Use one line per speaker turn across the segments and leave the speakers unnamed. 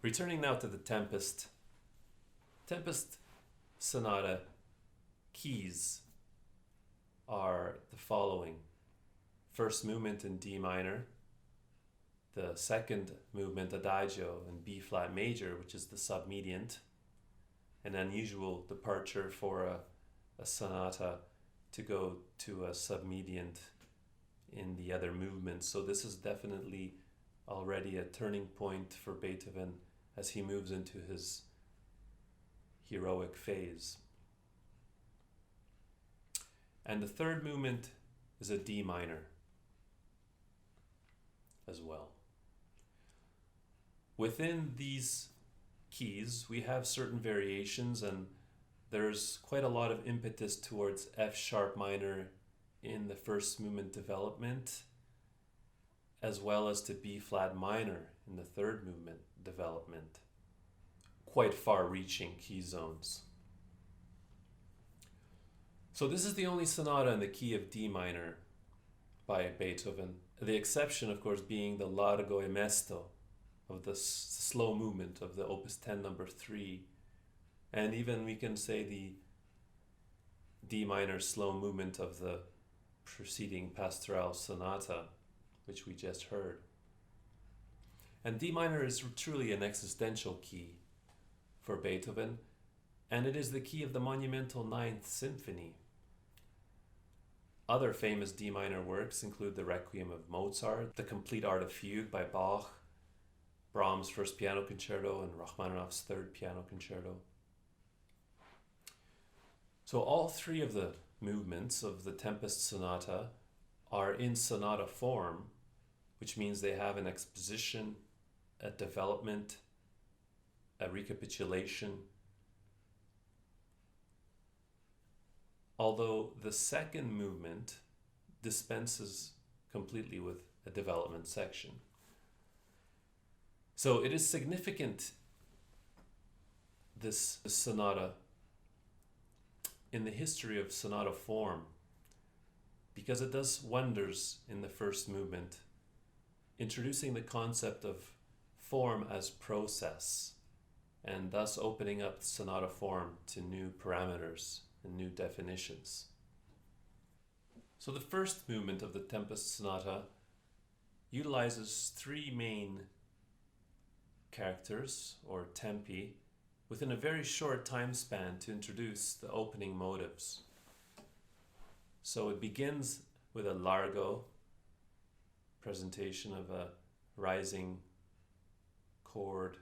Returning now to the Tempest Sonata keys are the following. First movement in D minor, the second movement Adagio in B flat major, which is the submediant, an unusual departure for a sonata to go to a submediant in the other movements. So this is definitely already a turning point for Beethoven as he moves into his heroic phase. And the third movement is a D minor as well. Within these keys, we have certain variations, and there's quite a lot of impetus towards F sharp minor in the first movement development, as well as to B flat minor in the third movement development. Quite far-reaching key zones. So this is the only sonata in the key of D minor by Beethoven. The exception, of course, being the Largo e Mesto of the slow movement of the Opus 10 number 3. And even we can say the D minor slow movement of the preceding Pastoral Sonata, which we just heard. And D minor is truly an existential key for Beethoven, and it is the key of the monumental Ninth Symphony. Other famous D minor works include the Requiem of Mozart, the Complete Art of Fugue by Bach, Brahms' First Piano Concerto, and Rachmaninoff's Third Piano Concerto. So all three of the movements of the Tempest Sonata are in sonata form, which means they have an exposition, a development, a recapitulation. Although the second movement dispenses completely with a development section. So it is significant, this sonata, in the history of sonata form, because it does wonders in the first movement, introducing the concept of form as process, and thus opening up sonata form to new parameters and new definitions. So the first movement of the Tempest Sonata utilizes three main characters, or tempi, within a very short time span to introduce the opening motives. So it begins with a Largo, presentation of a rising chord,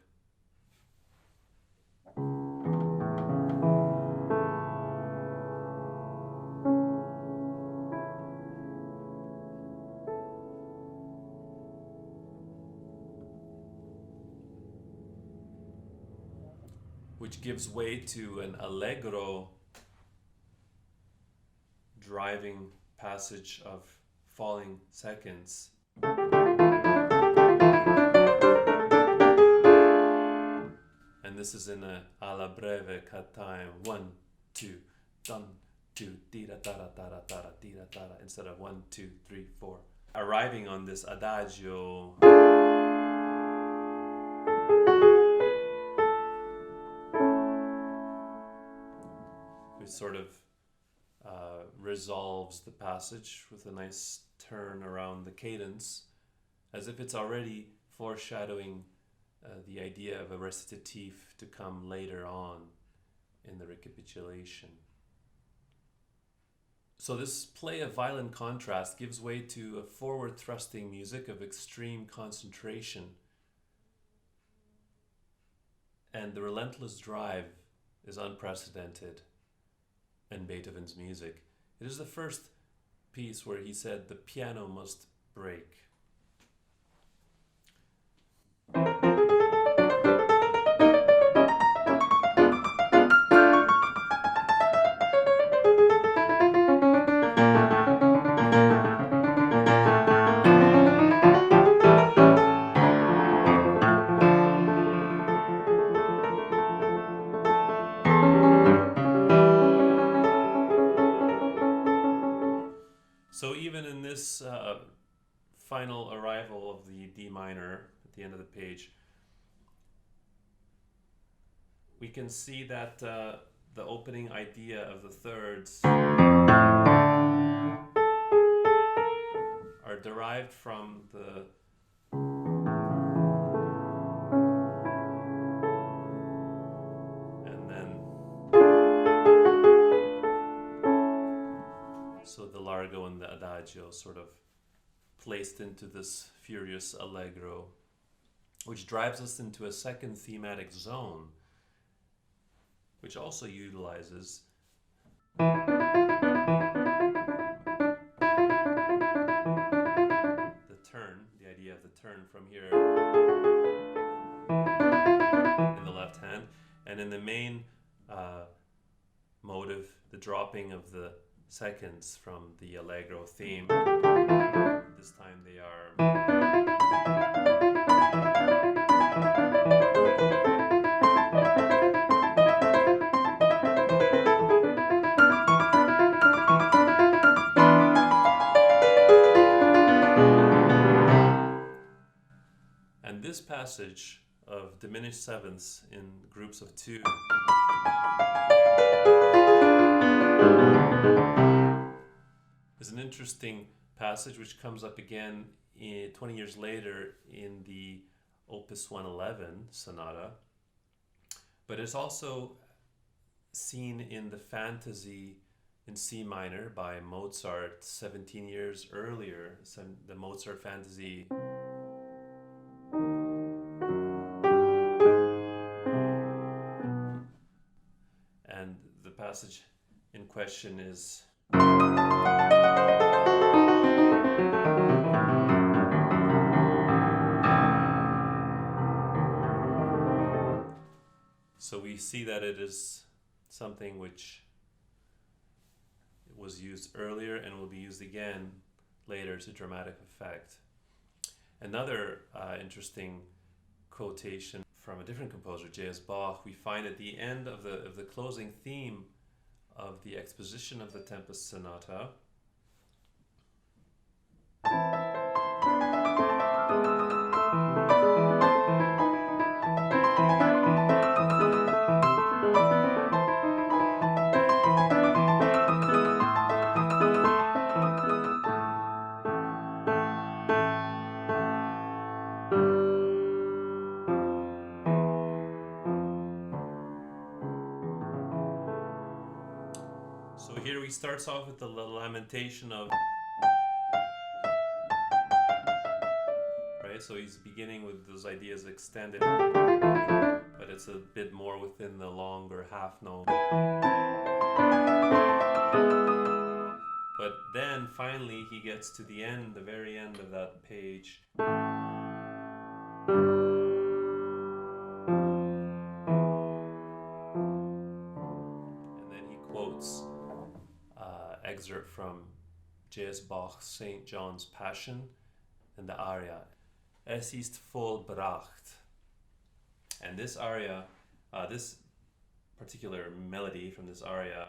which gives way to an Allegro driving passage of falling seconds. And this is in a alla breve cut time. 1, 2, dun, 2, tira tara tara tara tira tara, instead of 1, 2, 3, 4. Arriving on this Adagio, which sort of resolves the passage with a nice turn around the cadence, as if it's already foreshadowing the idea of a recitative to come later on in the recapitulation. So this play of violent contrast gives way to a forward-thrusting music of extreme concentration, and the relentless drive is unprecedented in Beethoven's music. It is the first piece where he said the piano must break. So even in this final arrival of the D minor at the end of the page, we can see that the opening idea of the thirds are derived from the and then so the Largo and the Adagio sort of placed into this furious Allegro, which drives us into a second thematic zone, which also utilizes the turn, the idea of the turn from here in the left hand, and in the main motive, the dropping of the seconds from the Allegro theme. This time they are and this passage of diminished sevenths in groups of two is an interesting passage which comes up again 20 years later in the Opus 111 Sonata, but it's also seen in the Fantasie in C minor by Mozart 17 years earlier, the Mozart Fantasie. And the passage in question is so we see that it is something which was used earlier and will be used again later to dramatic effect. Another interesting quotation from a different composer, J.S. Bach, we find at the end of the closing theme of the exposition of the Tempest Sonata. So here he starts off with the lamentation of, right? So he's beginning with those ideas extended, but it's a bit more within the longer half note. But then finally he gets to the end, the very end of that page. And then he quotes excerpt from J.S. Bach's St. John's Passion and the aria Es ist vollbracht. And this aria, this particular melody from this aria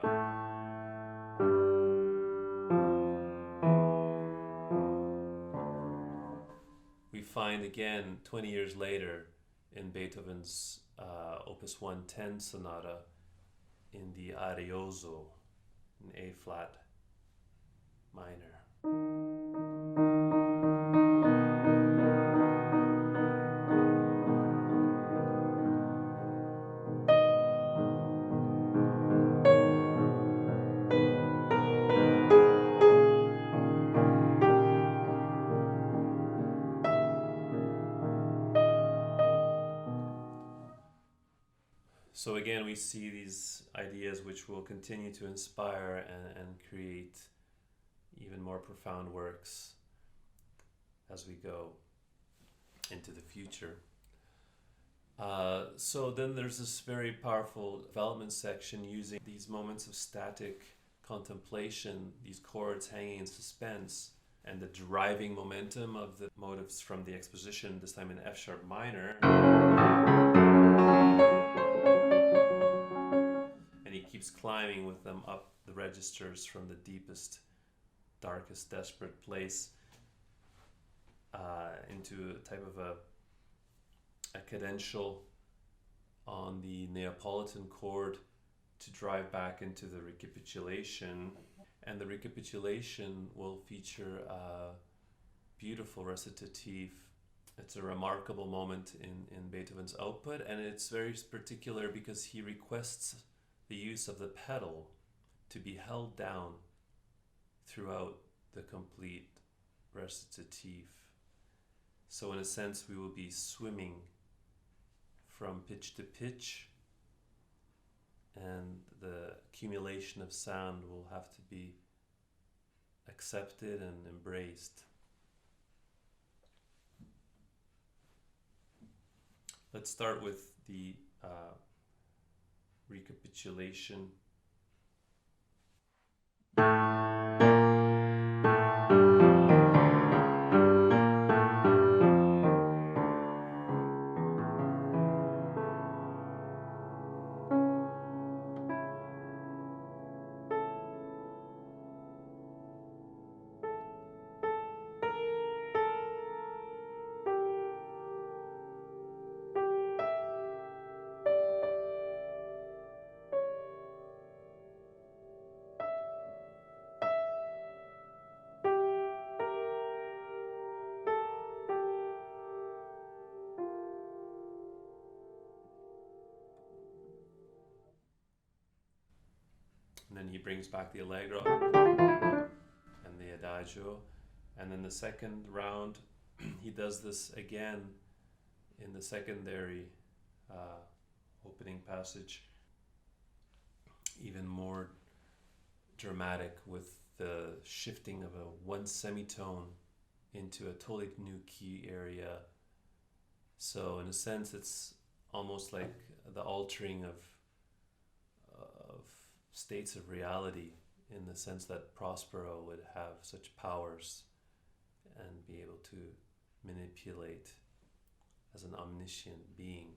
we find again 20 years later in Beethoven's Opus 110 Sonata in the Arioso in A flat minor. So again, we see these ideas which will continue to inspire and create even more profound works as we go into the future. So then there's this very powerful development section using these moments of static contemplation, these chords hanging in suspense, and the driving momentum of the motives from the exposition, this time in F sharp minor. And he keeps climbing with them up the registers from the deepest, darkest, desperate place into a type of a cadential on the Neapolitan chord to drive back into the recapitulation. And the recapitulation will feature a beautiful recitative. It's a remarkable moment in Beethoven's output, and it's very particular because he requests the use of the pedal to be held down throughout the complete recitative. So in a sense, we will be swimming from pitch to pitch, and the accumulation of sound will have to be accepted and embraced. Let's start with the recapitulation. And then he brings back the Allegro and the Adagio. And then the second round, he does this again in the secondary opening passage, even more dramatic with the shifting of one semitone into a totally new key area. So in a sense, it's almost like the altering of states of reality, in the sense that Prospero would have such powers and be able to manipulate as an omniscient being.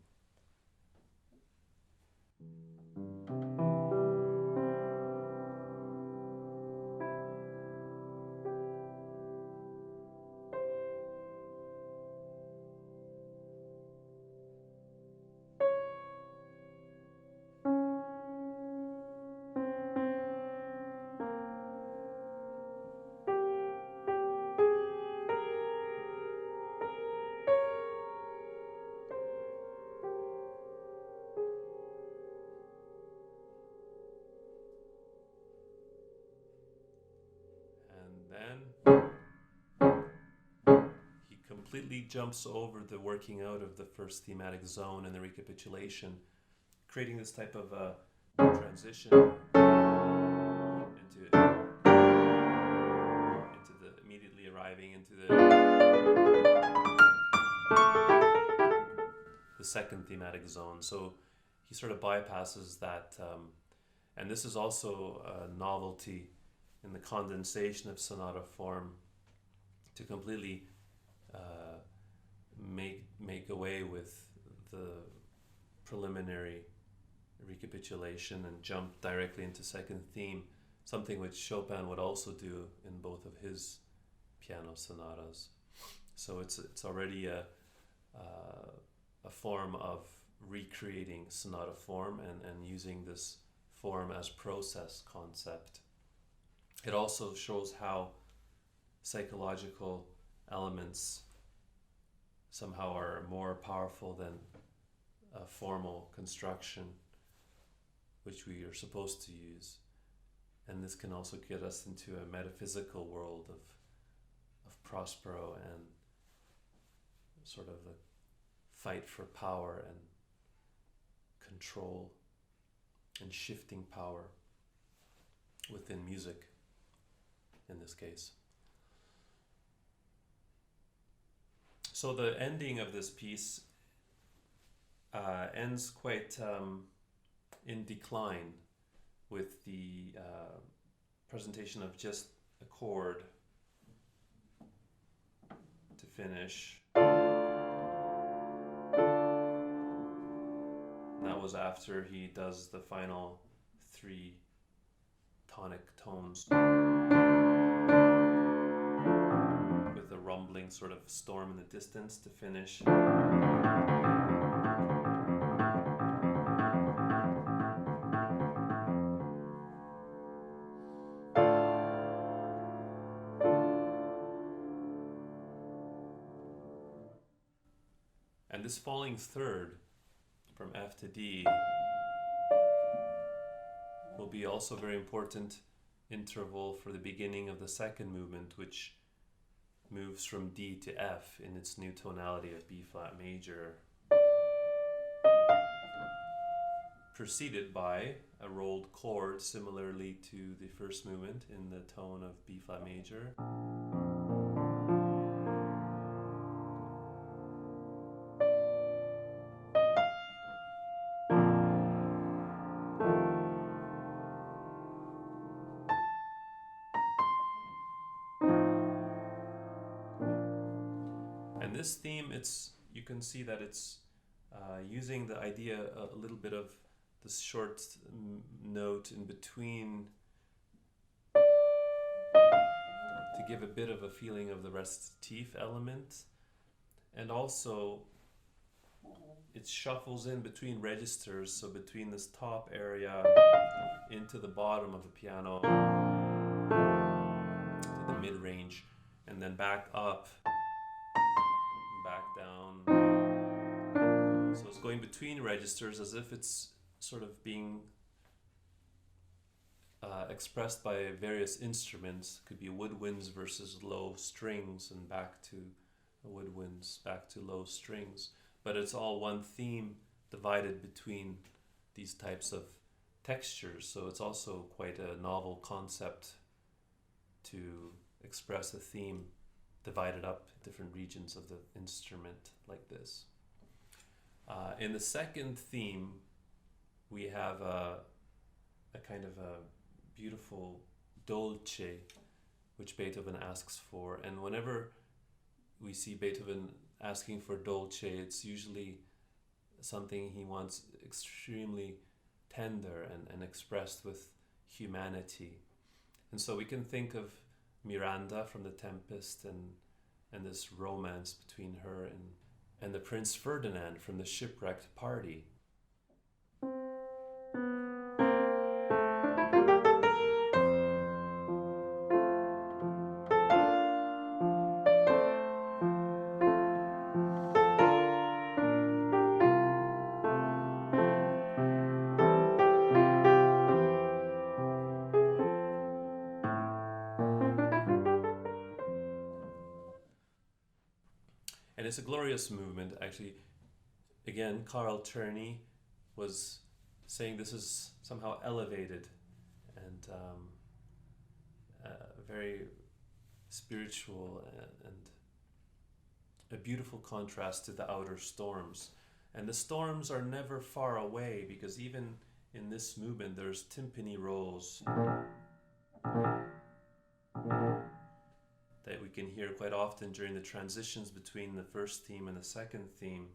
Completely jumps over the working out of the first thematic zone and the recapitulation, creating this type of transition into the immediately arriving into the second thematic zone. So he sort of bypasses that, and this is also a novelty in the condensation of sonata form, to completely make away with the preliminary recapitulation and jump directly into second theme, something which Chopin would also do in both of his piano sonatas. So it's already a form of recreating sonata form and using this form as process concept. It also shows how psychological elements somehow are more powerful than a formal construction, which we are supposed to use. And this can also get us into a metaphysical world of Prospero and sort of the fight for power and control and shifting power within music, in this case. So the ending of this piece ends quite in decline, with the presentation of just a chord to finish. And that was after he does the final 3 tonic tones with a rumbling sort of storm in the distance to finish. And this falling third from F to D will be also a very important interval for the beginning of the second movement, which moves from D to F in its new tonality of B flat major, preceded by a rolled chord similarly to the first movement in the tone of B flat major. And this theme, you can see that it's using the idea a little bit of this short note in between to give a bit of a feeling of the recitative element, and also it shuffles in between registers, so between this top area into the bottom of the piano to the mid-range, and then back up, back down. So it's going between registers as if it's sort of being expressed by various instruments. Could be woodwinds versus low strings, and back to woodwinds, back to low strings. But it's all one theme divided between these types of textures. So it's also quite a novel concept to express a theme divided up different regions of the instrument like this. In the second theme, we have a kind of a beautiful dolce, which Beethoven asks for. And whenever we see Beethoven asking for dolce, it's usually something he wants extremely tender and expressed with humanity. And so we can think of Miranda from the Tempest and this romance between her and the Prince Ferdinand from the Shipwrecked Party. And it's a glorious movement, actually. Again, Carl Czerny was saying this is somehow elevated and very spiritual and a beautiful contrast to the outer storms. And the storms are never far away, because even in this movement there's timpani rolls that we can hear quite often during the transitions between the first theme and the second theme.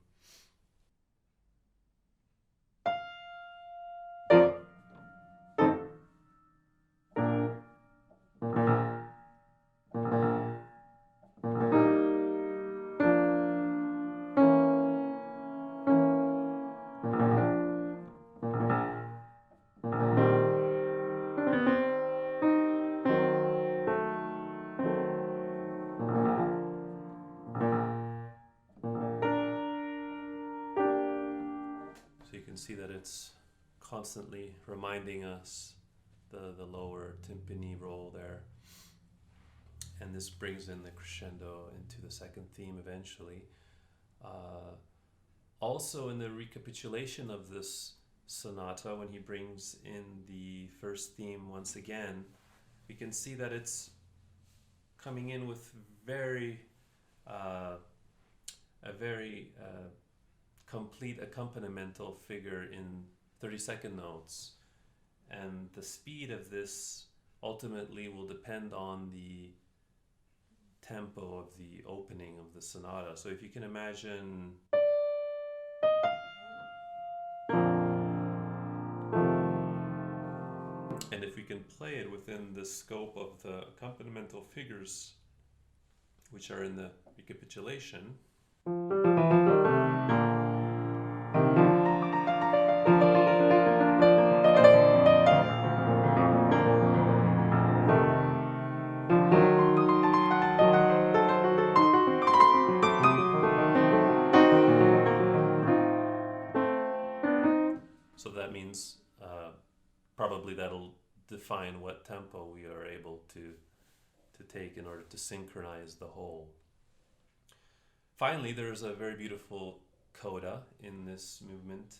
See that it's constantly reminding us the lower timpani roll there, and this brings in the crescendo into the second theme eventually. Also in the recapitulation of this sonata, when he brings in the first theme once again, we can see that it's coming in with a very complete accompanimental figure in 32nd notes, and the speed of this ultimately will depend on the tempo of the opening of the sonata. So if you can imagine and if we can play it within the scope of the accompanimental figures which are in the recapitulation, that means probably that'll define what tempo we are able to take in order to synchronize the whole. Finally, there's a very beautiful coda in this movement,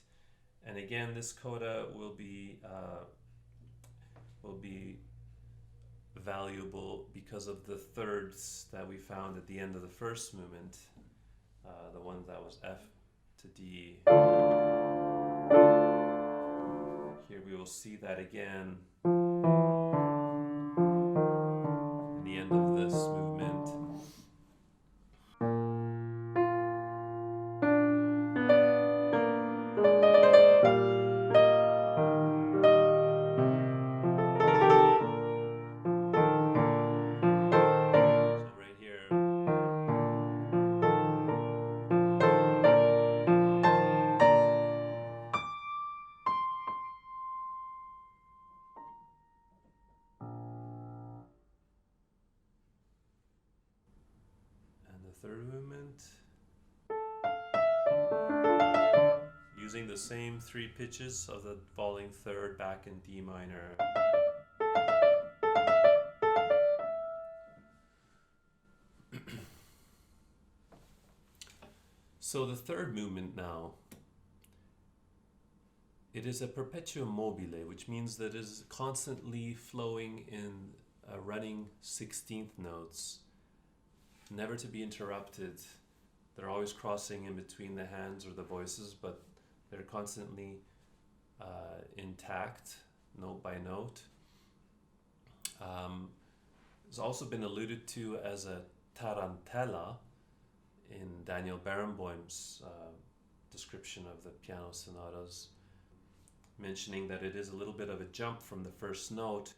and again, this coda will be valuable because of the thirds that we found at the end of the first movement, the one that was F to D. Here we will see that again in the end of this movement. Third movement, using the same three pitches of the falling third back in D minor. So the third movement now, it is a perpetuum mobile, which means that it is constantly flowing in running 16th notes, never to be interrupted. They're always crossing in between the hands or the voices, but they're constantly intact, note by note. It's also been alluded to as a tarantella in Daniel Barenboim's description of the piano sonatas, mentioning that it is a little bit of a jump from the first note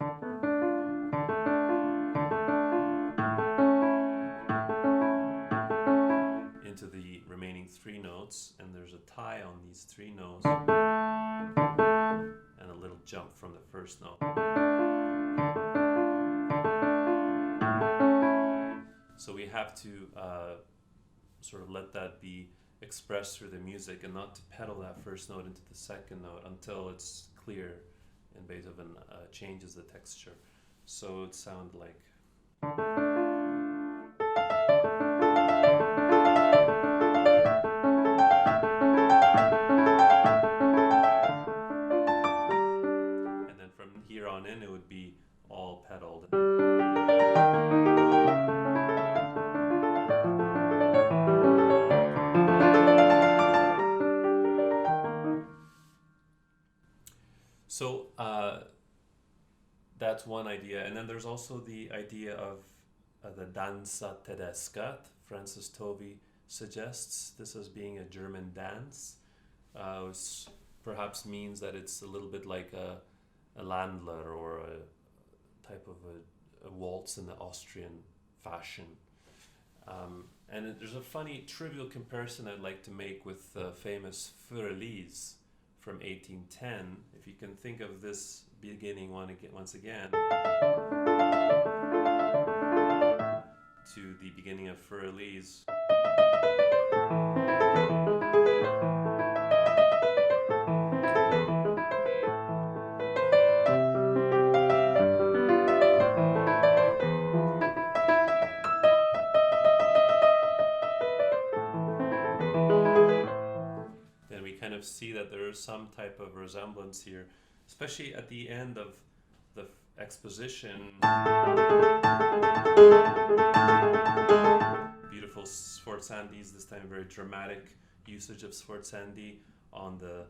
into the remaining three notes, and there's a tie on these three notes and a little jump from the first note. So we have to sort of let that be expressed through the music and not to pedal that first note into the second note until it's clear and Beethoven changes the texture. So it sounds like. And then from here on in, it would be all pedaled. So that's one idea, and then there's also the idea of the danza tedesca. Francis Tovey suggests this as being a German dance, which perhaps means that it's a little bit like a Landler or a type of a waltz in the Austrian fashion. And there's a funny trivial comparison I'd like to make with the famous Für Elise from 1810. If you can think of this beginning once again to the beginning of Für Elise. Then we kind of see that there is some type of resemblance here, especially at the end of the exposition. Beautiful sforzandi's, this time very dramatic usage of sforzandi on the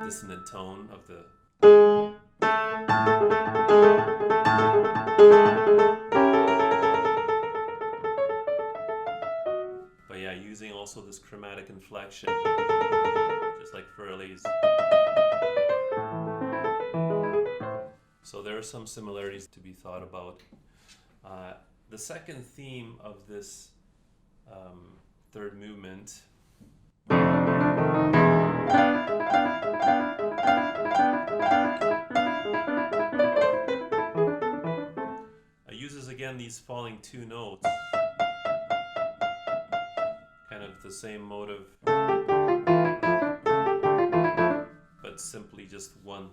dissonant tone of the. But yeah, using also this chromatic inflection, just like Für Elise. So there are some similarities to be thought about. The second theme of this third movement uses again these falling two notes, kind of the same motive. just one.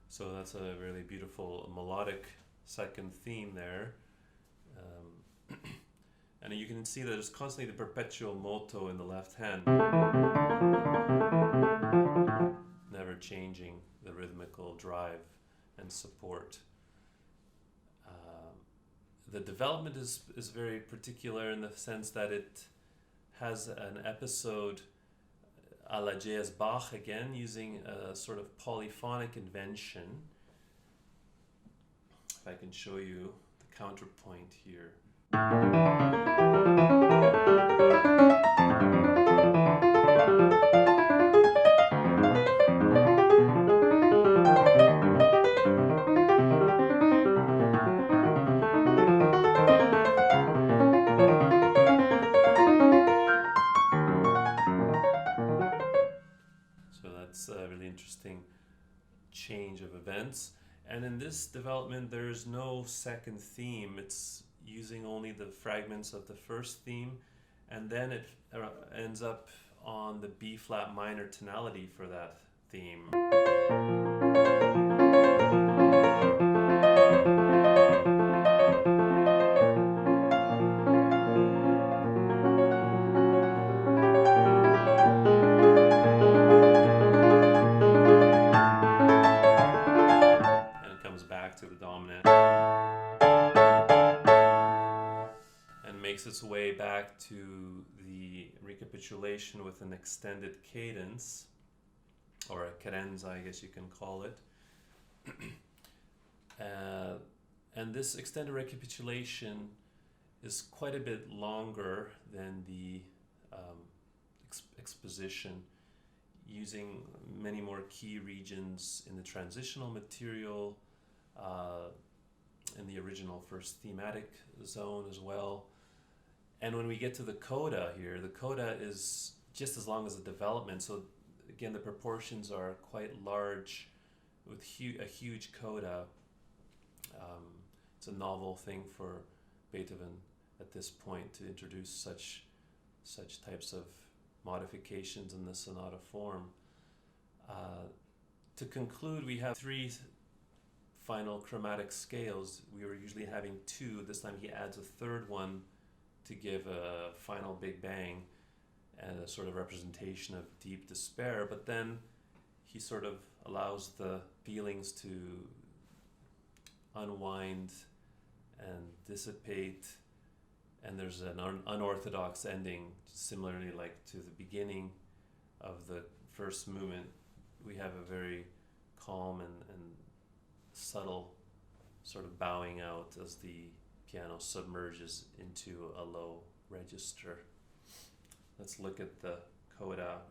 So that's a really beautiful melodic second theme there. And you can see that there's constantly the perpetual moto in the left hand, never changing the rhythmical drive and support. The development is very particular in the sense that it has an episode a la J.S. Bach again, using a sort of polyphonic invention. If I can show you the counterpoint here. So that's a really interesting change of events. And in this development, there's no second theme. It's using only the fragments of the first theme, and then it ends up on the B flat minor tonality for that theme. And it comes back to the dominant. Makes its way back to the recapitulation with an extended cadence, or a cadenza, I guess you can call it. And this extended recapitulation is quite a bit longer than the exposition, using many more key regions in the transitional material, in the original first thematic zone as well. And when we get to the coda here, the coda is just as long as the development. So again, the proportions are quite large with a huge coda. It's a novel thing for Beethoven at this point to introduce such types of modifications in the sonata form. To conclude, we have 3 final chromatic scales. We were usually having 2. This time he adds a third one to give a final big bang and a sort of representation of deep despair, but then he sort of allows the feelings to unwind and dissipate, and there's an unorthodox ending, similarly like to the beginning of the first movement. We have a very calm and subtle sort of bowing out as the piano submerges into a low register. Let's look at the coda.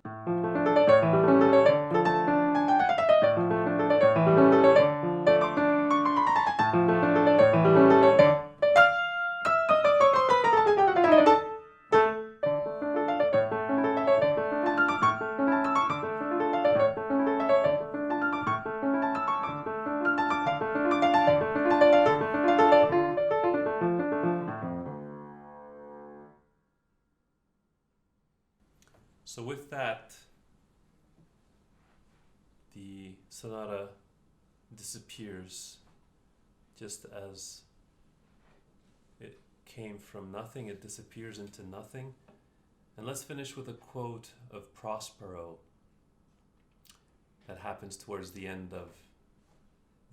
So with that, the sonata disappears just as it came from nothing. It disappears into nothing. And let's finish with a quote of Prospero that happens towards the end of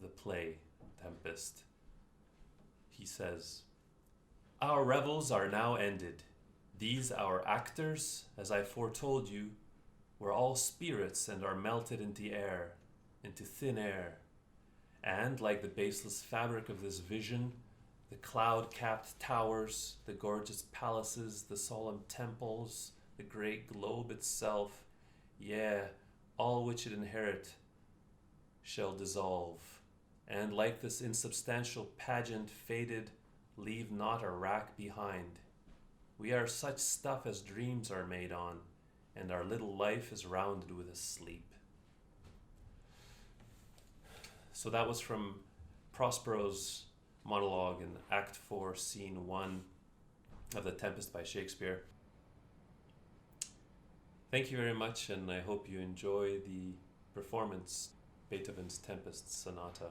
the play, Tempest. He says, "Our revels are now ended. These our actors, as I foretold you, were all spirits and are melted into air, into thin air. And like the baseless fabric of this vision, the cloud-capped towers, the gorgeous palaces, the solemn temples, the great globe itself, yea, all which it inherit, shall dissolve. And like this insubstantial pageant faded, leave not a rack behind. We are such stuff as dreams are made on, and our little life is rounded with a sleep. So that was from Prospero's monologue in Act 4, Scene 1 of The Tempest by Shakespeare. Thank you very much, and I hope you enjoy the performance, Beethoven's Tempest Sonata.